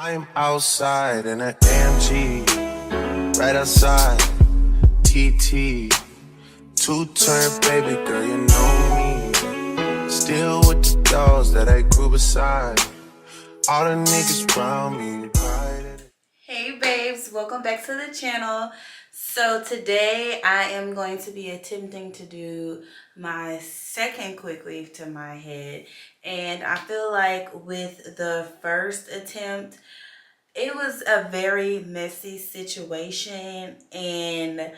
I'm outside in an AMG, right outside, TT, two-turn baby girl, you know me. Still with the dolls that I grew beside, all the niggas around me. Hey babes, welcome back to the channel. So today I am going to be attempting to do my second quick weave to my head, and I feel like with the first attempt it was a very messy situation and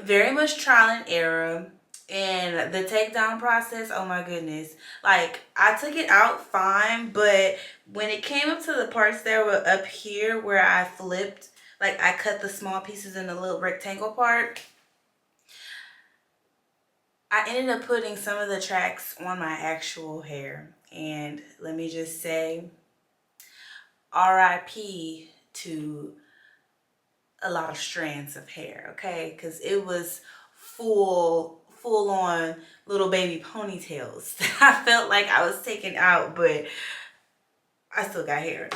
very much trial and error. And the takedown process, oh my goodness, like I took it out fine, but when it came up to the parts that were up here where I flipped, like I cut the small pieces in the little rectangle part, I ended up putting some of the tracks on my actual hair. And let me just say, RIP to a lot of strands of hair, okay? Because it was full on little baby ponytails that I felt like I was taking out, but I still got hair.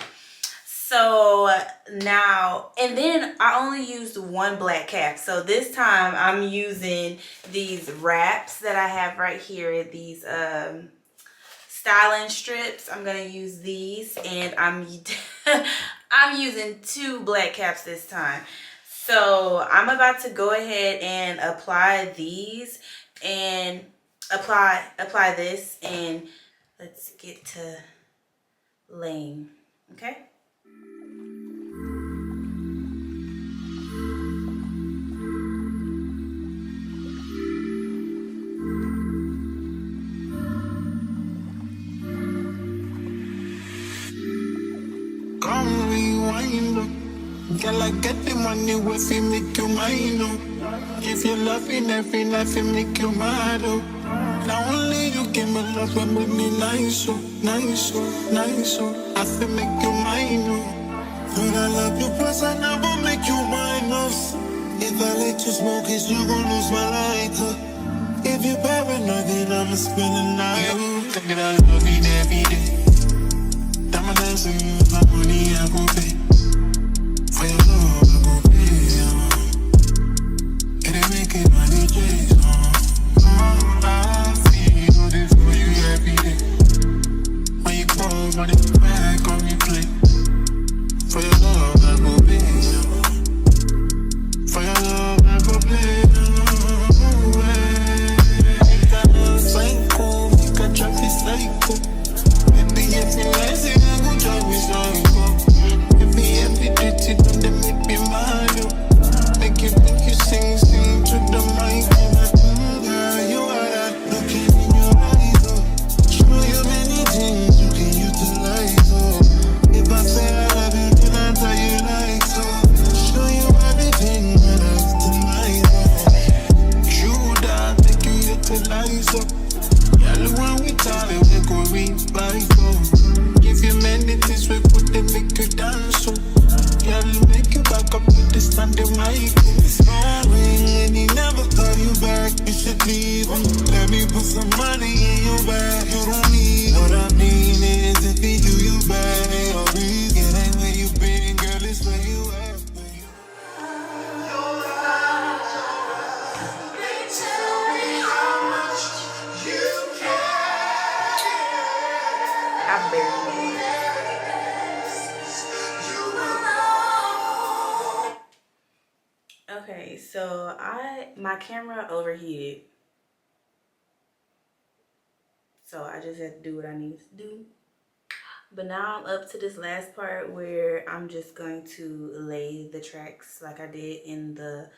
So now, and then I only used one black cap. So this time I'm using these wraps that I have right here, these styling strips. I'm gonna use these, and I'm I'm using two black caps this time. So I'm about to go ahead and apply these and apply this, and let's get to laying. Okay. Come rewind, girl, I get the money where fi make you mine, oh. If you loving every night fi make you mad, oh. Now only you give me love and make me nice, oh, nice, oh, nice, oh. I fi make you mine, oh. Girl, I love you, plus I never make you minus. If I let you smoke it, you gon' lose my lighter. If you paranoid, then I'ma spend the night. Thinking I love you every day. Diamond dancing, my money I gon' pay. For your love I gon' pay. It ain't making my DJs. I feel this for you every day. When you call, run it back on replay. For your love I gon' pay. For your love I gon' pay. Make a psycho, make a traffic psycho. If you lazy, I gon' drive me psycho. If you empty, dirty, don't they make me mad, oh. Make you sing to the mic. Girl, you are that looking in your eyes, oh. Show you many things you can utilize, oh. If I say I love you, then I tell you like so. Show you everything that I tonight, oh. You that make you utilize, oh. Girl, when we talk, we go read by go. Give you many things, we put them make you dance, so. Girl, make you back up with the standing mic. It's falling and he never call you back. You should leave him. Let me put some money in your bag. You don't need what I mean is if he do you bad, ain't no reason. It ain't where you been, girl, it's where you at. I barely. Okay, so my camera overheated, so I just had to do what I needed to do. But now I'm up to this last part where I'm just going to lay the tracks like I did in the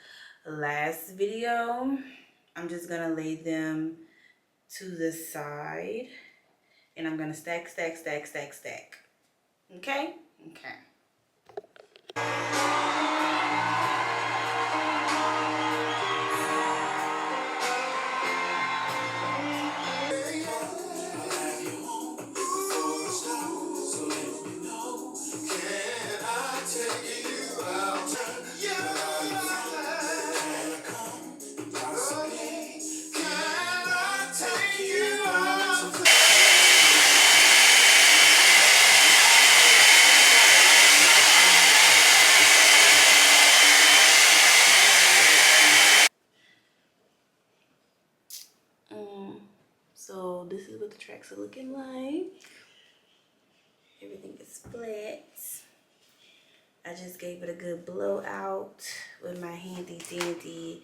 last video. I'm just gonna lay them to the side, and I'm gonna stack. Okay? Okay. cracks are looking like. Everything is flat. I just gave it a good blowout with my handy dandy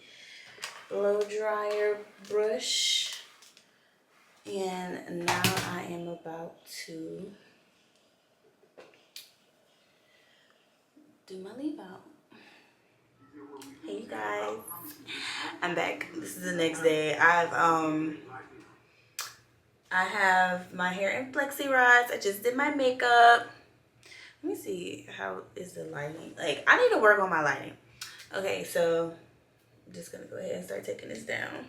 blow dryer brush. And now I am about to do my leave out. Hey you guys, I'm back. This is the next day. I have my hair in flexi rods. I just did my makeup. Let me see, how is the lighting? Like, I need to work on my lighting. Okay, so I'm just gonna go ahead and start taking this down.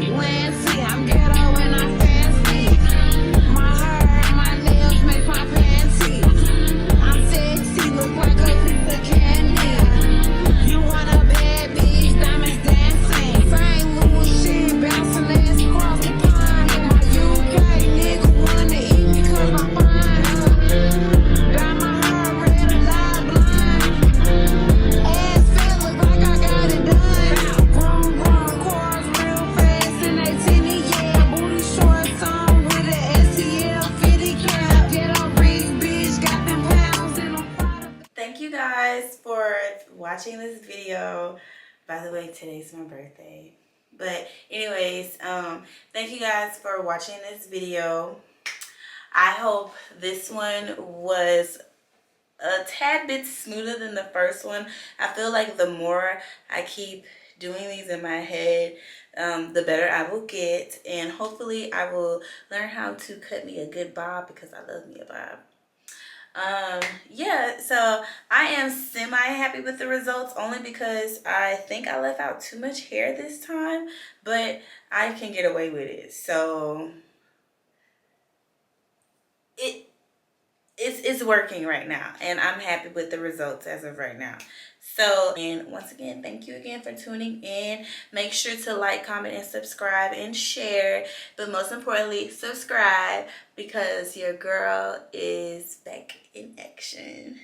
Lancy, I'm ghetto and I'm fancy. My hair and my nails make my fancy. I'm sexy, look like a piece of candy. You want a bad bitch, diamonds dancing. St. Louis shit, bouncing ass across the pond. And my UK nigga wanna eat me cause I'm fine. Got my hair red and eye blind. Ass fat, look like I got it done. Grown cars real fast and they tinny, yeah. Booty shorts on with a STL 50 cap. Get on rich bitch, got them pounds and I'm proud of. Thank you guys for watching this video. By the way, today's my birthday. But anyways, thank you guys for watching this video. I hope this one was a tad bit smoother than the first one. I feel like the more I keep doing these in my head, the better I will get, and hopefully I will learn how to cut me a good bob because I love me a bob. Yeah, so I am semi happy with the results, only because I think I left out too much hair this time, but I can get away with it. So it's working right now, and I'm happy with the results as of right now. So, and once again, thank you again for tuning in. Make sure to like, comment, and subscribe and share, but most importantly, subscribe, because your girl is back in action.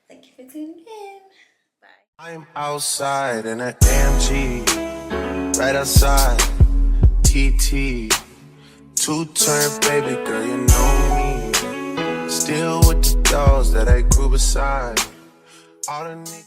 Thank you for tuning in. Bye. I'm outside in an AMG, right outside, TT, two-turn baby girl, you know me. Still with the dolls that I grew beside. All the niggas